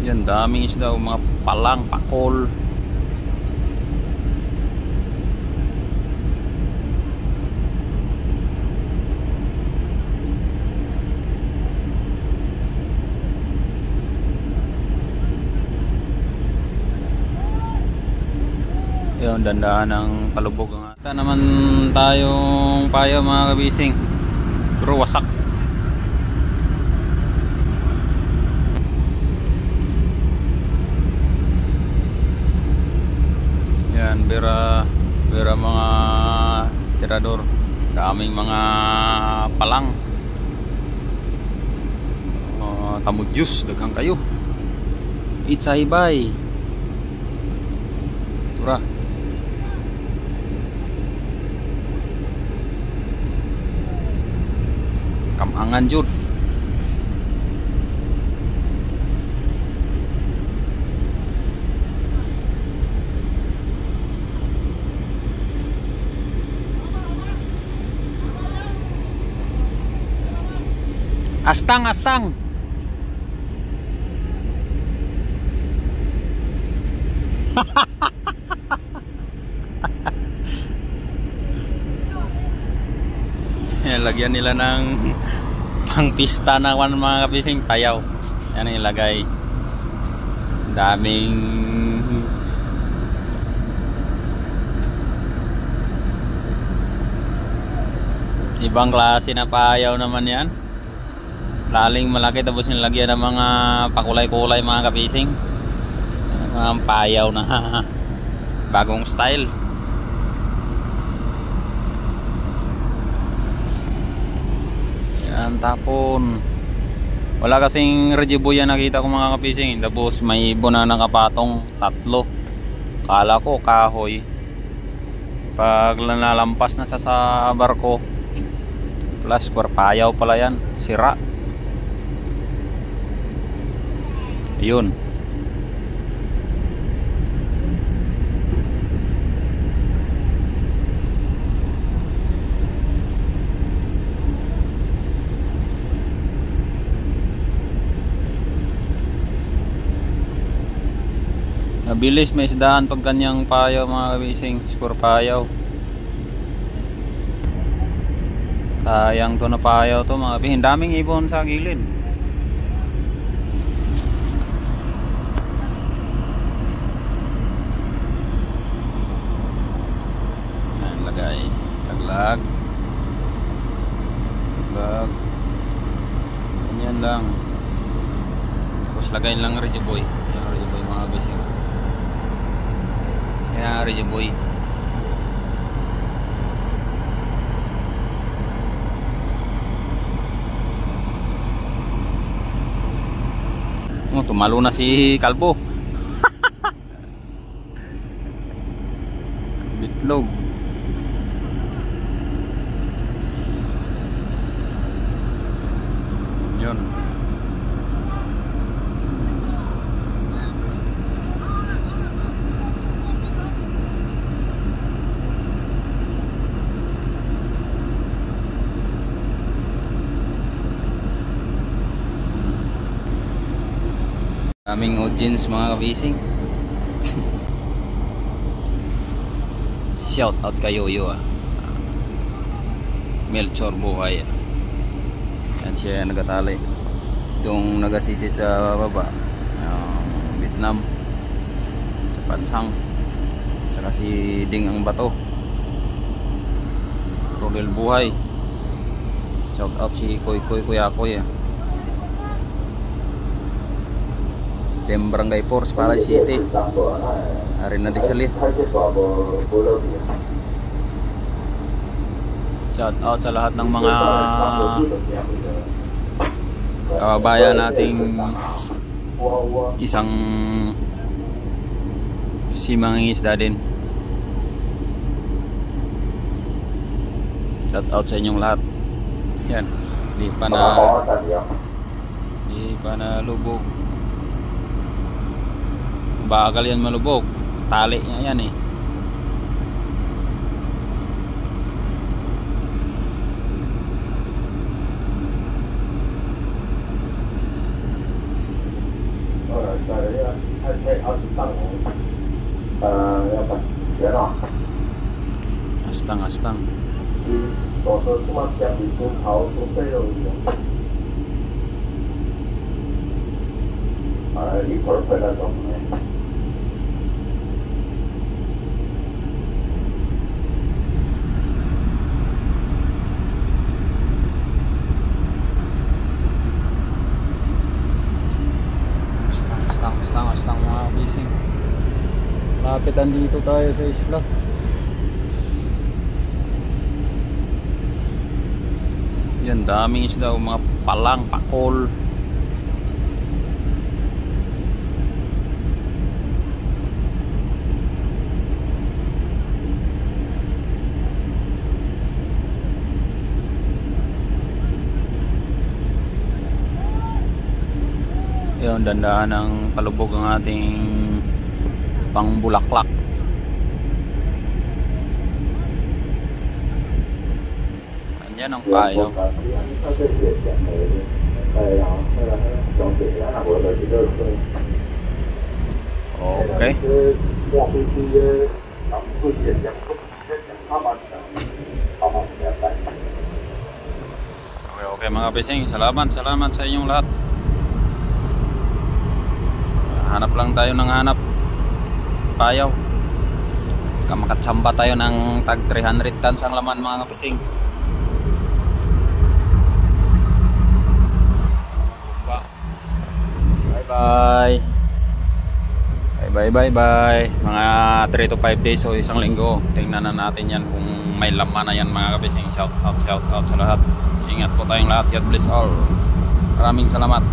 Yan, daming isda, mga palang, pakol. Yung dandaan ng palubog. Kita naman tayong payo mga kabising, pero wasak. Yan, bera mga tirador, daming mga palang, tamudyus, daghang kayo. It's a hibay ura. Kamangan jud. Astang, astang. Yan, lagyan nila ng pangpista na mga kabising, payaw. Yan ang ilagay. Daming ibang klase na payaw naman yan. Laling malaki, tapos nilagyan ng mga pakulay-kulay mga kabising. Mga payaw na bagong style. Yan, tapon. Wala kasing rejibuya nakita ko mga kabising. Tapos may ibon na nakapatong, 3. Kala ko kahoy. Pag nalampas na sa barko, plus payaw pala yan, sira. Ayun. Mabilis may isdaan pag kanyang payaw mga kabising, score payaw. Sayang to na payaw to mga kabising. Daming ibon sa gilid. Yan, lagay. Laglag. Laglag. Ganyan lang. Tapos lagay lang rejiboy. Yan, rejiboy mga kabising. Yan, rejiboy. Oh, tumalo na si Kalbo. Bitlog. Yun. Daming audience mga kabising. Shout out kayo yo Melchor Buhay. Yan siya nagatali. Itong nagasisit sa baba, Vietnam, sa Pansang, saka si Ding ang Bato, Rodel Buhay. Shout out si Koy Kuya Koy. Barangay Force, Pasay City. Hari na Rizal. Shout out sa lahat ng mga kababayan nating isang mangingisda din. Shout out sa inyong lahat. Yan, di pa na lubog. Bagal yan malubog, tali niya yan eh. Astang, astang. Astang mga fishing. Lapitan dito tayo sa isla. Yan, daming isda, mga palang, pakol. Yun, dandahan ng palubog ang ating pangbulaklak. Yan ang payo. Okay. Okay mga fishing, salamat sa inyong lahat. Hanap lang tayo ng hanap payaw. Makatsamba tayo ng tag 300 tons ang laman mga fishing. Bye. Mga 3 to 5 days o isang linggo. Tingnan na natin yan kung may laman na yan mga kabising. Shout out sa lahat. Ingat po tayong lahat. God bless all. Maraming salamat.